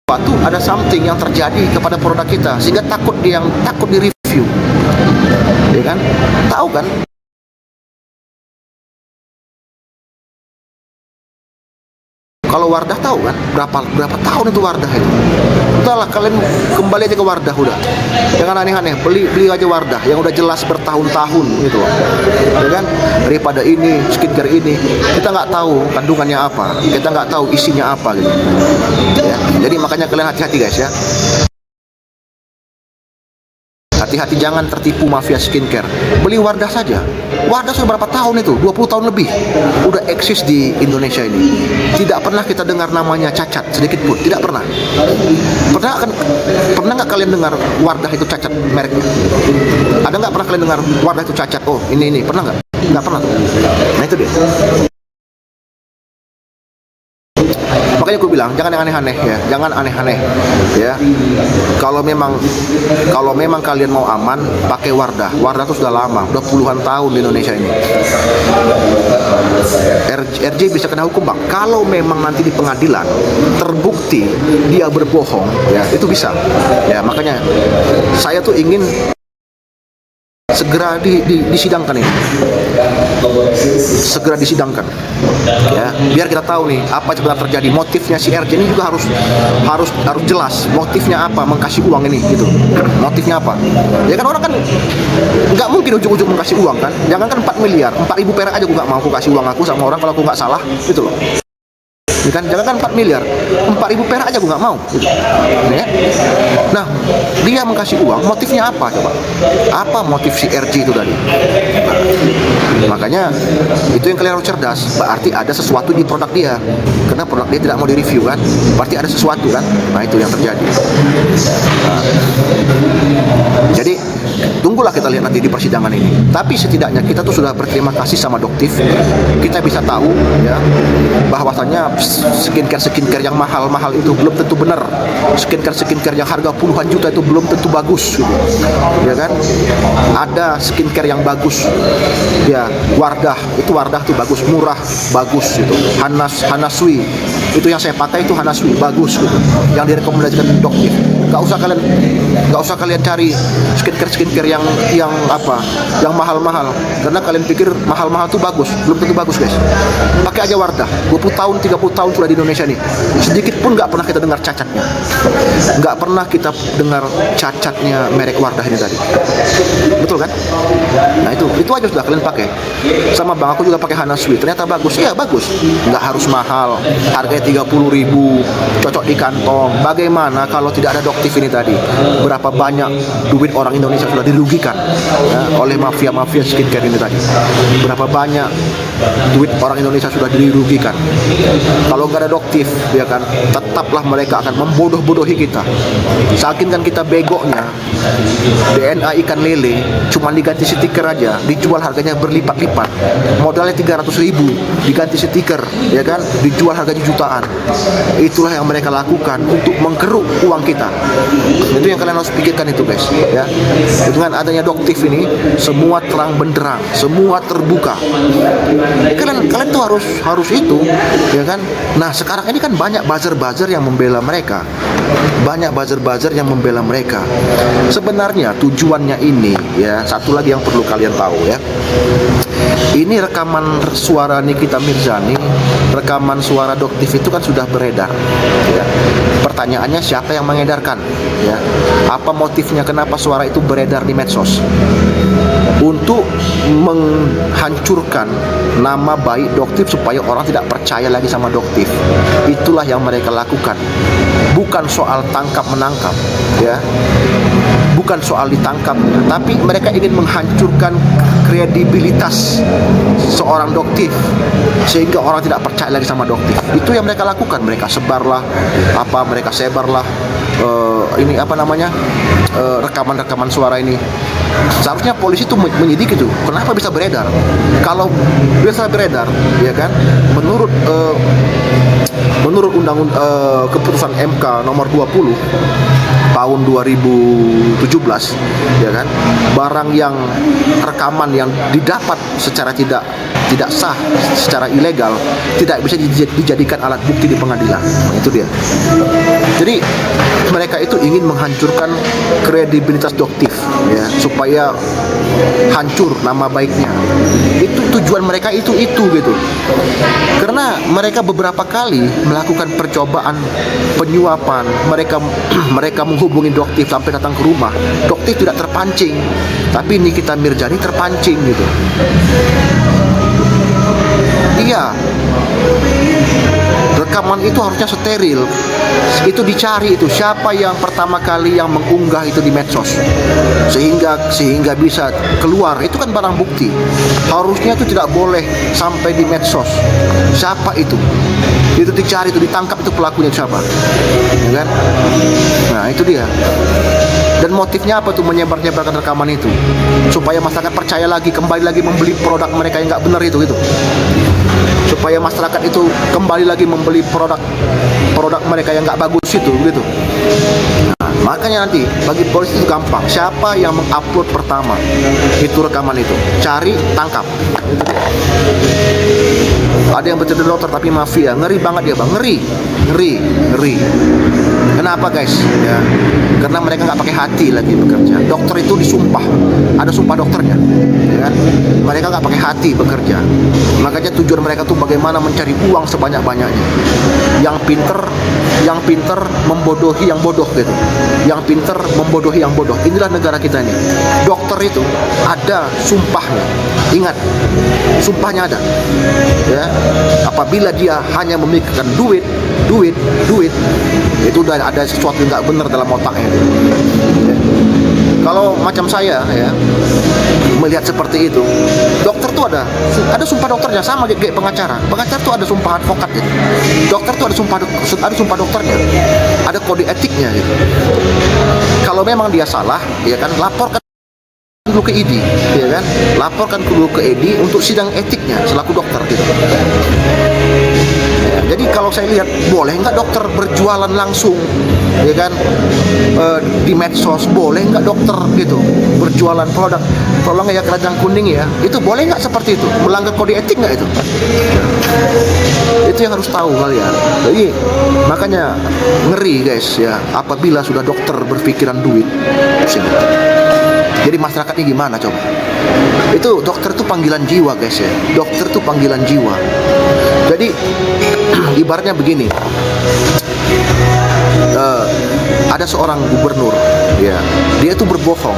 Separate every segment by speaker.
Speaker 1: Waktu ada something yang terjadi kepada produk kita sehingga takut di review, ya kan? Tahu kan? Kalau Wardah tahu kan berapa tahun itu Wardah itu. Udahlah, kalian kembali aja ke Wardah udah. Jangan aneh-aneh, beli aja Wardah yang udah jelas bertahun-tahun gitu loh. Ya kan? Daripada ini skincare ini kita nggak tahu kandungannya apa, kita nggak tahu isinya apa gitu. Ya. Jadi makanya kalian hati-hati guys ya. Hati-hati, jangan tertipu mafia skincare. Beli Wardah saja. Wardah sudah berapa tahun itu? 20 tahun lebih. Udah eksis di Indonesia ini. Tidak pernah kita dengar namanya cacat sedikit pun. Tidak pernah. Pernah nggak kalian dengar Wardah itu cacat mereknya? Ada nggak pernah kalian dengar Wardah itu cacat? Oh ini pernah nggak? Nggak pernah. Nah itu dia. Makanya aku bilang jangan yang aneh-aneh ya, jangan aneh-aneh ya. Kalau memang kalian mau aman, pakai Wardah. Wardah itu sudah lama, udah puluhan tahun di Indonesia ini. RJ bisa kena hukum bang. Kalau memang nanti di pengadilan terbukti dia berbohong, ya itu bisa. Ya makanya saya tuh ingin segera disidangkan ini, segera disidangkan ya, biar kita tahu nih apa sebenarnya terjadi. Motifnya si RJ ini juga harus jelas motifnya apa mengkasih uang ini gitu. Motifnya apa ya kan, orang kan nggak mungkin ujung-ujung mengkasih uang kan. Jangan kan 4 miliar, 4.000 perak aja gue nggak mau aku kasih uang aku sama orang kalau aku nggak salah gitu loh. Ya kan, jangan kan 4 miliar, 4.000 perak aja gue nggak mau gitu. Ya. Nah, dia mengkasih uang, motifnya apa coba? Apa motif si RJ itu tadi? Makanya itu yang kalian harus cerdas. Berarti ada sesuatu di produk dia. Karena produk dia tidak mau direview kan, berarti ada sesuatu kan. Nah itu yang terjadi. Nah, jadi tunggulah kita lihat nanti di persidangan ini. Tapi setidaknya kita tuh sudah berterima kasih sama Doktif. Kita bisa tahu ya bahwasanya skincare yang mahal-mahal itu belum tentu benar. Skincare yang harga puluhan juta itu belum tentu bagus gitu. Ya kan? Ada skincare yang bagus. Ya, Wardah tuh bagus, murah, bagus gitu. Hanasui itu yang saya pakai itu Hanasui, bagus gitu. Yang direkomendasikan Doktif. Gak usah kalian cari skincare yang mahal-mahal. Karena kalian pikir mahal-mahal tuh bagus, belum tentu bagus guys. Pakai aja Wardah. 20 tahun, 30 tahun sudah di Indonesia nih. Sedikit pun nggak pernah kita dengar cacatnya. Nggak pernah kita dengar cacatnya merek Wardah ini tadi. Betul kan? Nah itu aja sudah kalian pakai. Sama bang aku juga pakai Hanasui. Ternyata bagus. Iya bagus. Nggak harus mahal. Harganya 30.000. Cocok di kantong. Bagaimana kalau tidak ada Doktif ini tadi? Berapa banyak duit orang Indonesia sudah dirugikan ya, oleh mafia skincare ini tadi? Berapa banyak duit orang Indonesia sudah dirugikan? Kalau nggak ada Doktif, ya kan, tetaplah mereka akan membodoh-bodohi kita. Saking kan kita begonya, DNA ikan lele cuma diganti stiker aja, dijual harganya berlipat-lipat. Modalnya 300.000, diganti stiker, ya kan, dijual harganya jutaan. Itulah yang mereka lakukan untuk mengkeruk uang kita. Itu yang kalian harus pikirkan itu guys, ya. Dengan adanya Doktif ini, semua terang benderang, semua terbuka. Kalian tuh harus itu, ya kan. Nah sekarang ini kan banyak buzzer yang membela mereka. Sebenarnya tujuannya ini ya, satu lagi yang perlu kalian tahu ya. Ini rekaman suara Nikita Mirzani, rekaman suara Doktif itu kan sudah beredar ya. Pertanyaannya siapa yang mengedarkan ya? Apa motifnya, kenapa suara itu beredar di medsos? Untuk menghancurkan nama baik Doktif supaya orang tidak percaya lagi sama Doktif. Itulah yang mereka lakukan. Bukan soal tangkap menangkap ya. Bukan soal ditangkap, tapi mereka ingin menghancurkan kredibilitas seorang Doktif sehingga orang tidak percaya lagi sama Doktif. Itu yang mereka lakukan. Mereka sebarlah rekaman-rekaman suara ini. Seharusnya polisi itu menyidik itu. Kenapa bisa beredar? Kalau bisa beredar, ya kan? Menurut keputusan MK nomor 20 tahun 2017, ya kan, barang yang rekaman yang didapat secara tidak tidak sah secara ilegal, tidak bisa dijadikan alat bukti di pengadilan. Nah, itu dia. Jadi mereka itu ingin menghancurkan kredibilitas doktif, ya, supaya hancur nama baiknya. Itu tujuan mereka itu gitu. Karena mereka beberapa kali melakukan percobaan penyuapan, mereka menghubungi doktif sampai datang ke rumah. Doktif tidak terpancing, tapi Nikita Mirzani terpancing gitu. Iya, rekaman itu harusnya steril. Itu dicari itu siapa yang pertama kali yang mengunggah itu di medsos, sehingga bisa keluar. Itu kan barang bukti. Harusnya itu tidak boleh sampai di medsos. Siapa itu? Itu dicari, itu ditangkap, itu pelakunya siapa, ya kan? Nah, itu dia. Dan motifnya apa tuh menyebarkan rekaman itu? Supaya masyarakat percaya lagi, kembali lagi membeli produk mereka yang nggak benar itu gitu. Supaya masyarakat itu kembali lagi membeli produk mereka yang nggak bagus itu gitu. Nah, makanya nanti bagi polisi itu gampang. Siapa yang mengupload pertama itu rekaman itu, cari, tangkap. Ada yang bercerita dokter tapi mafia, ngeri banget dia bang, ngeri. Kenapa guys? Ya, karena mereka nggak pakai hati lagi bekerja. Dokter itu disumpah, ada sumpah dokternya, ya kan? Mereka nggak pakai hati bekerja. Makanya tujuan mereka tuh bagaimana mencari uang sebanyak-banyaknya. Yang pinter membodohi yang bodoh gitu. Yang pinter membodohi yang bodoh. Inilah negara kita ini. Dokter itu ada sumpahnya. Ingat, sumpahnya ada. Ya, apabila dia hanya memikirkan duit, itu udah ada sesuatu yang nggak benar dalam otaknya. Ya. Kalau macam saya ya melihat seperti itu, dokter tuh ada sumpah dokternya, sama kayak pengacara. Pengacara tuh ada sumpah advokat gitu. Dokter tuh ada sumpah dokternya, ada kode etiknya gitu. Kalau memang dia salah, ya kan laporkan dulu ke ID, ya kan? Laporkan dulu ke ID untuk sidang etiknya selaku dokter gitu. Jadi kalau saya lihat, boleh nggak dokter berjualan langsung, ya kan, di medsos? Boleh nggak dokter gitu berjualan produk? Tolong ya keranjang kuning ya, itu boleh nggak seperti itu? Melanggar kode etik nggak itu? Itu yang harus tahu kalian. Jadi makanya ngeri guys ya, apabila sudah dokter berpikiran duit, pusing. Jadi masyarakatnya gimana coba? Itu dokter tuh panggilan jiwa guys ya. Dokter tuh panggilan jiwa. Jadi ibaratnya begini, ada seorang gubernur, ya, dia tuh berbohong,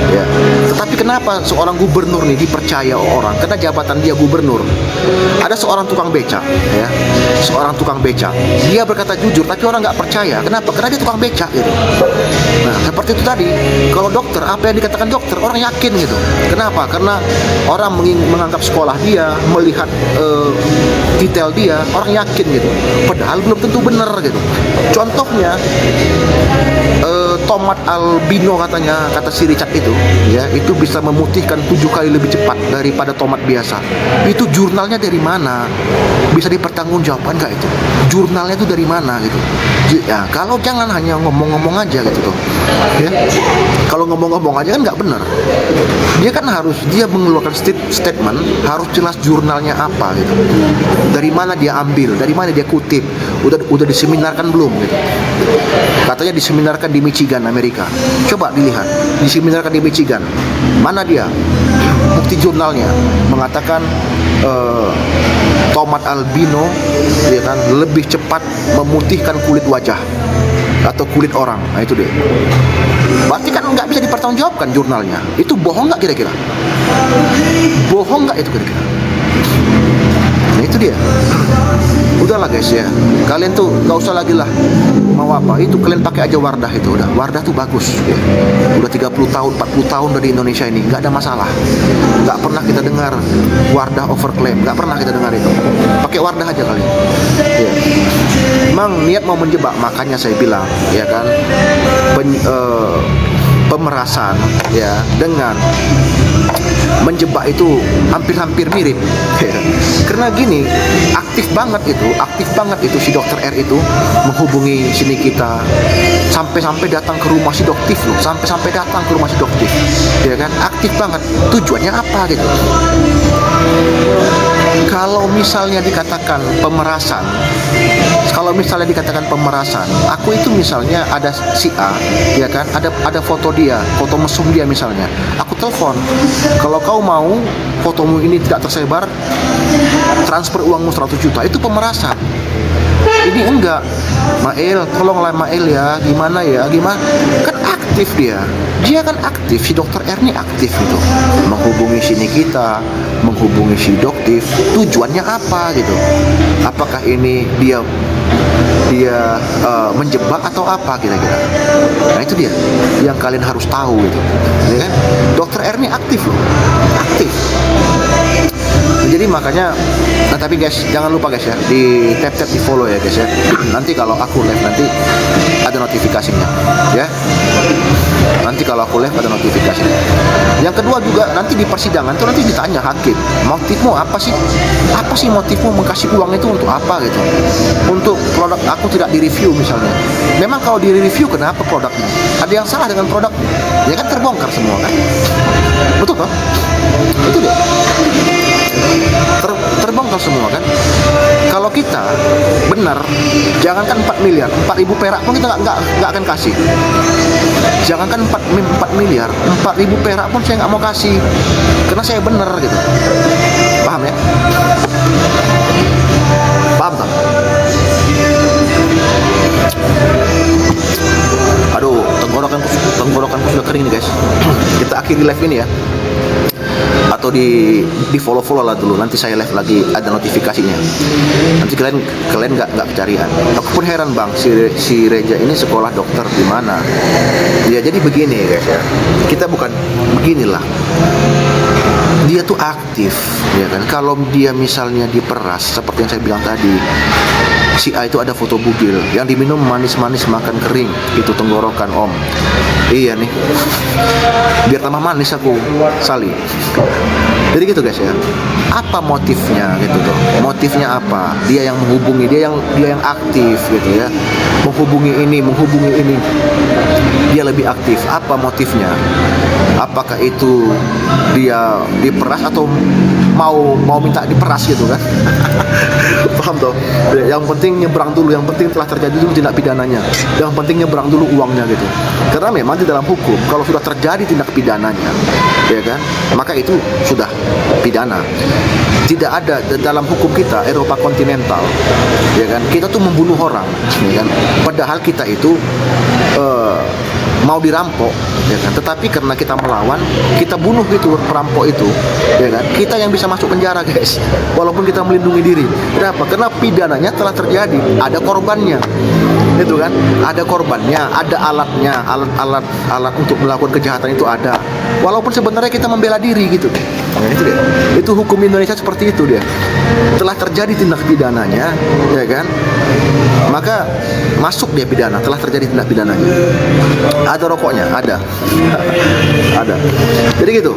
Speaker 1: ya. Tetapi kenapa seorang gubernur nih dipercaya orang? Karena jabatan dia gubernur. Ada seorang tukang beca, ya, seorang tukang beca. Dia berkata jujur, tapi orang nggak percaya. Kenapa? Karena dia tukang beca, gitu. Nah, seperti itu tadi. Kalau dokter, apa yang dikatakan dokter, orang yakin gitu. Kenapa? Karena orang menganggap sekolah dia, melihat detail dia, orang yakin gitu. Padahal belum tentu benar gitu. Contohnya, tomat albino katanya, kata si Richard itu, ya, itu bisa memutihkan 7 kali lebih cepat daripada tomat biasa. Itu jurnalnya dari mana? Bisa dipertanggungjawabkan nggak itu? Jurnalnya itu dari mana gitu? Ya, kalau jangan hanya ngomong-ngomong aja gitu tuh, ya. Kalau ngomong-ngomong aja kan nggak benar. Dia kan dia mengeluarkan statement, harus jelas jurnalnya apa gitu. Dari mana dia ambil, dari mana dia kutip, udah diseminarkan belum gitu. Katanya diseminarkan di Michigan, Amerika. Coba dilihat, diseminarkan di Michigan. Mana dia? Bukti jurnalnya mengatakan tomat albino, ya kan, lebih cepat memutihkan kulit wajah atau kulit orang. Nah, itu dia. Berarti kan nggak bisa dipertanggungjawabkan jurnalnya. Itu bohong nggak kira-kira? Bohong nggak itu kira-kira? Nah, itu dia. Udahlah guys ya, kalian tuh nggak usah lagi lah mau apa, itu kalian pakai aja Wardah itu udah. Wardah tuh bagus ya. Udah 30 tahun, 40 tahun dari Indonesia ini, nggak ada masalah. Nggak pernah kita dengar Wardah overclaim, nggak pernah kita dengar itu. Pakai Wardah aja kalian ya. Emang niat mau menjebak, makanya saya bilang ya kan, pemerasan ya dengan menjebak itu hampir-hampir mirip ya. Karena gini, aktif banget itu si dokter R itu menghubungi si Nikita, sampai datang ke rumah si doktif loh, sampai datang ke rumah si doktif, ya kan, aktif banget. Tujuannya apa gitu? Kalau misalnya dikatakan pemerasan, aku itu misalnya ada si A, ya kan, ada foto dia, foto mesum dia misalnya, aku telepon, kalau kau mau fotomu ini tidak tersebar, transfer uangmu 100 juta, itu pemerasan. Ini enggak, Mail, tolonglah Mail ya, gimana, kan aktif dia kan aktif, si dokter R ini aktif gitu, menghubungi si Nikita, menghubungi si Doktif, tujuannya apa gitu, apakah ini dia menjebak atau apa kira-kira. Nah itu dia yang kalian harus tahu gitu, ya kan, dokter R ini aktif loh, aktif. Jadi makanya, tapi guys, jangan lupa guys ya, di tap-tap di follow ya guys ya. Nanti kalau aku live nanti ada notifikasinya ya. Nanti kalau aku live ada notifikasinya. Yang kedua juga, nanti di persidangan tuh nanti ditanya hakim, motifmu apa sih? Apa sih motifmu mengkasih uang itu untuk apa gitu? Untuk produk aku tidak direview misalnya. Memang kalau direview kenapa produknya? Ada yang salah dengan produknya? Ya kan terbongkar semua kan? Betul kan? Itu dia. Terbongkar semua kan. Kalau kita benar, jangankan 4 miliar, 4.000 perak pun kita nggak akan kasih. Jangankan 4 miliar, 4.000 perak pun saya nggak mau kasih, karena saya benar gitu. Paham ya? Paham tak? Aduh, tenggorokanku sudah kering nih guys. Kita akhiri live ini ya. Atau di follow lah dulu, nanti saya live lagi ada notifikasinya. Nanti kalian nggak kecarian. Aku pun heran bang, si Reja ini sekolah dokter di mana? Ya jadi begini guys ya, kita bukan beginilah. Dia tuh aktif, ya kan. Kalau dia misalnya diperas, seperti yang saya bilang tadi, si A itu ada foto bugil, yang diminum manis-manis makan kering, itu tenggorokan om. Iya nih, biar tambah manis aku Sali. Jadi gitu guys ya. Apa motifnya gitu tuh? Motifnya apa? Dia yang menghubungi, dia yang aktif gitu ya. Menghubungi ini. Dia lebih aktif. Apa motifnya? Apakah itu dia diperas atau mau minta diperas gitu kan? Paham toh? Yang penting nyebrang dulu, yang penting telah terjadi dulu tindak pidananya. Yang penting nyebrang dulu uangnya gitu. Karena memang di dalam hukum kalau sudah terjadi tindak pidananya, ya kan, maka itu sudah pidana. Tidak ada dalam hukum kita Eropa kontinental, ya kan, kita tuh membunuh orang, ya kan, padahal kita itu mau dirampok, ya kan, tetapi karena kita melawan, kita bunuh gitu perampok itu, ya kan, kita yang bisa masuk penjara guys, walaupun kita melindungi diri. Kenapa? Karena pidananya telah terjadi, ada korbannya, itu kan, ada korbannya, ada alatnya, alat untuk melakukan kejahatan itu ada, walaupun sebenarnya kita membela diri gitu. Nah, itu dia. Itu hukum Indonesia seperti itu dia. Telah terjadi tindak pidananya, ya kan? Maka masuk dia pidana, telah terjadi tindak pidananya. Ada rokoknya, ada. Ada. Jadi gitu.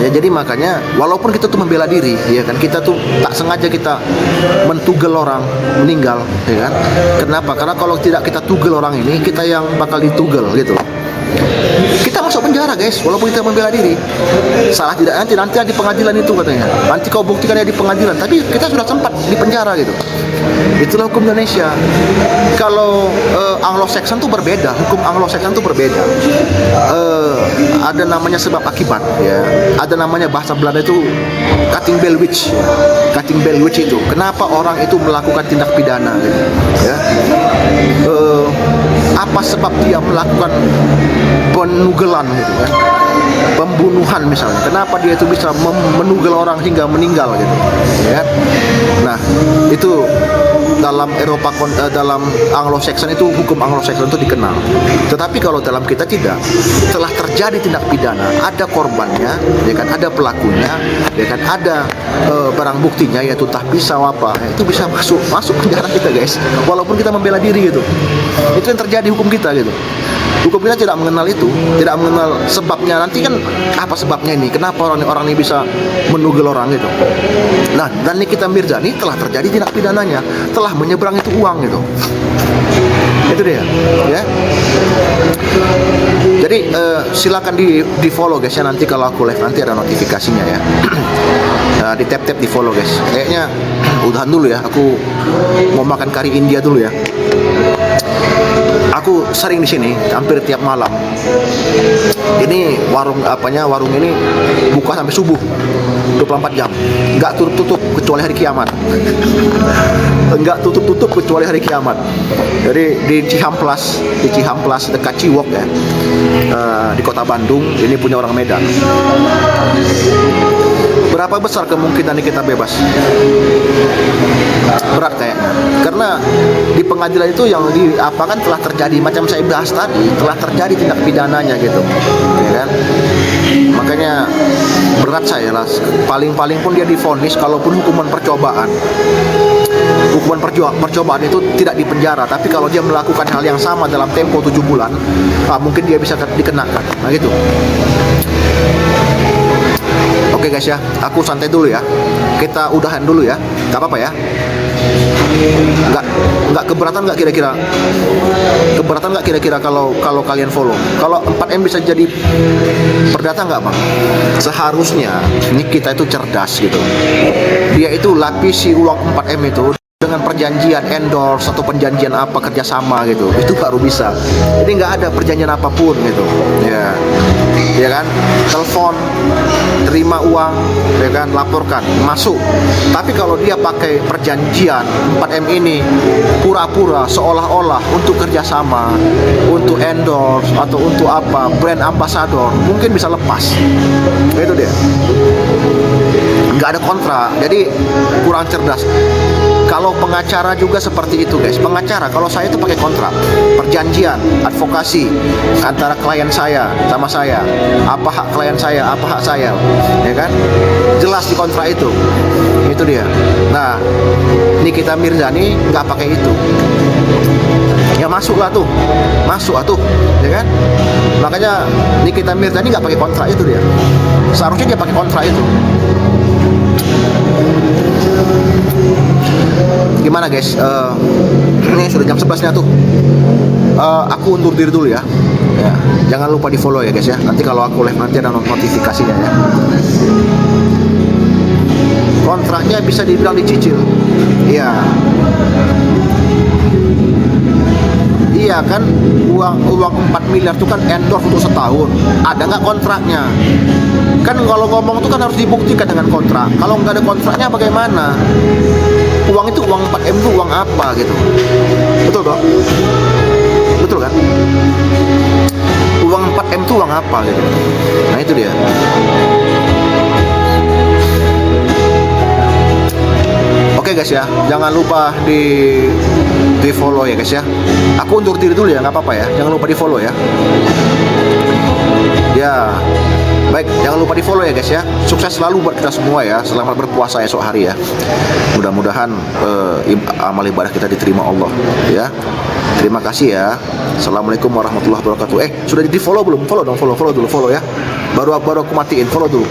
Speaker 1: Ya jadi makanya walaupun kita tuh membela diri, ya kan, kita tuh tak sengaja kita mentugel orang meninggal, ya kan? Kenapa? Karena kalau tidak kita tugel orang ini, kita yang bakal ditugel gitu. Kita masuk penjara guys, walaupun kita membela diri. Salah tidak nanti di pengadilan itu katanya. Nanti kau buktikan ya di pengadilan. Tapi kita sudah sempat di penjara gitu. Itulah hukum Indonesia. Kalau Anglo-Saxon tuh berbeda, hukum Anglo-Saxon tuh berbeda. Ada namanya sebab akibat, ya. Ada namanya bahasa Belanda itu cutting bell witch. Cutting bell witch itu. Kenapa orang itu melakukan tindak pidana gitu, ya. Apa sebab dia melakukan penugelan gitu kan, pembunuhan misalnya, kenapa dia itu bisa menugel orang hingga meninggal gitu, ya. Nah itu dalam Eropa, dalam Anglo-Saxon itu, hukum Anglo-Saxon itu dikenal. Tetapi kalau dalam kita tidak, telah terjadi tindak pidana, ada korbannya, ya kan, ada pelakunya, ya kan, ada barang buktinya yaitu entah pisau apa, itu bisa masuk penjara kita guys, walaupun kita membela diri gitu. Itu yang terjadi hukum kita gitu. Hukum kita tidak mengenal itu, tidak mengenal sebabnya. Nanti kan apa sebabnya ini? Kenapa orang ini bisa menugel orang gitu? Nah, dan Nikita Mirzani telah terjadi tindak pidananya, telah menyeberang itu uang gitu. Itu dia, ya. Jadi Jadi silakan di follow guys ya, nanti kalau aku live nanti ada notifikasinya ya. Di tap di follow guys. Kayaknya udahan dulu ya, aku mau makan kari India dulu ya. Aku sering di sini hampir tiap malam. Ini warung ini buka sampai subuh 24 jam, nggak tutup kecuali hari kiamat. Nggak tutup kecuali hari kiamat. Jadi di Cihamplas dekat Ciwok ya, di kota Bandung. Ini punya orang Medan. Berapa besar kemungkinan kita bebas? Berat kayaknya, karena di pengadilan itu yang kan telah terjadi, macam saya bahas tadi, telah terjadi tindak pidananya gitu, ya kan? Makanya berat saya lah. Paling pun dia divonis, kalaupun hukuman percobaan itu tidak di penjara, tapi kalau dia melakukan hal yang sama dalam tempo 7 bulan, mungkin dia bisa dikenakan. Nah gitu. Oke guys ya, aku santai dulu ya. Kita udahan dulu ya. Gak apa-apa ya. Nggak keberatan nggak kira-kira? Keberatan nggak kira-kira kalau kalian follow? Kalau 4M bisa jadi perdata nggak bang? Seharusnya ini kita itu cerdas gitu. Dia itu lapisi uang 4M itu dengan perjanjian endorse atau perjanjian apa kerjasama gitu, itu baru bisa. Jadi nggak ada perjanjian apapun gitu, ya kan? Telepon, terima uang, ya kan? Laporkan, masuk. Tapi kalau dia pakai perjanjian 4M ini pura-pura seolah-olah untuk kerjasama, untuk endorse atau untuk apa, brand ambassador, mungkin bisa lepas. Itu dia. Nggak ada kontrak, jadi kurang cerdas. Kalau pengacara juga seperti itu guys. Pengacara, kalau saya itu pakai kontrak, perjanjian, advokasi antara klien saya sama saya. Apa hak klien saya, apa hak saya, ya kan? Jelas di kontrak itu. Itu dia. Nah, Nikita Mirzani nggak pakai itu. Ya masuklah tuh, ya kan? Makanya Nikita Mirzani nggak pakai kontrak itu dia. Seharusnya dia pakai kontrak itu. Gimana guys? Ini sudah jam 11 nya tuh. Aku undur diri dulu ya. Jangan lupa di follow ya guys ya. Nanti kalau aku live nanti ada notifikasinya ya. Kontraknya bisa dibilang dicicil. Iya kan, uang 4 miliar itu kan endorse untuk setahun. Ada nggak kontraknya? Kan kalau ngomong itu kan harus dibuktikan dengan kontrak. Kalau nggak ada kontraknya bagaimana? Uang itu, uang 4M itu uang apa gitu? Betul dong? Betul kan? Uang 4M itu uang apa gitu? Nah itu dia. Oke guys ya, jangan lupa di follow ya guys ya. Aku undur diri dulu ya, nggak apa-apa ya. Jangan lupa di follow ya. Ya, baik, jangan lupa di follow ya guys ya. Sukses selalu buat kita semua ya. Selamat berpuasa esok hari ya. Mudah-mudahan amal ibadah kita diterima Allah ya. Terima kasih ya. Assalamualaikum warahmatullahi wabarakatuh. Sudah di follow belum? Follow dong, follow dulu, follow ya. Baru aku matiin, follow dulu.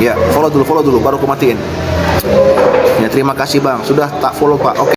Speaker 1: Ya, follow dulu, baru aku matiin. Ya, terima kasih bang, sudah tak follow pak. Oke.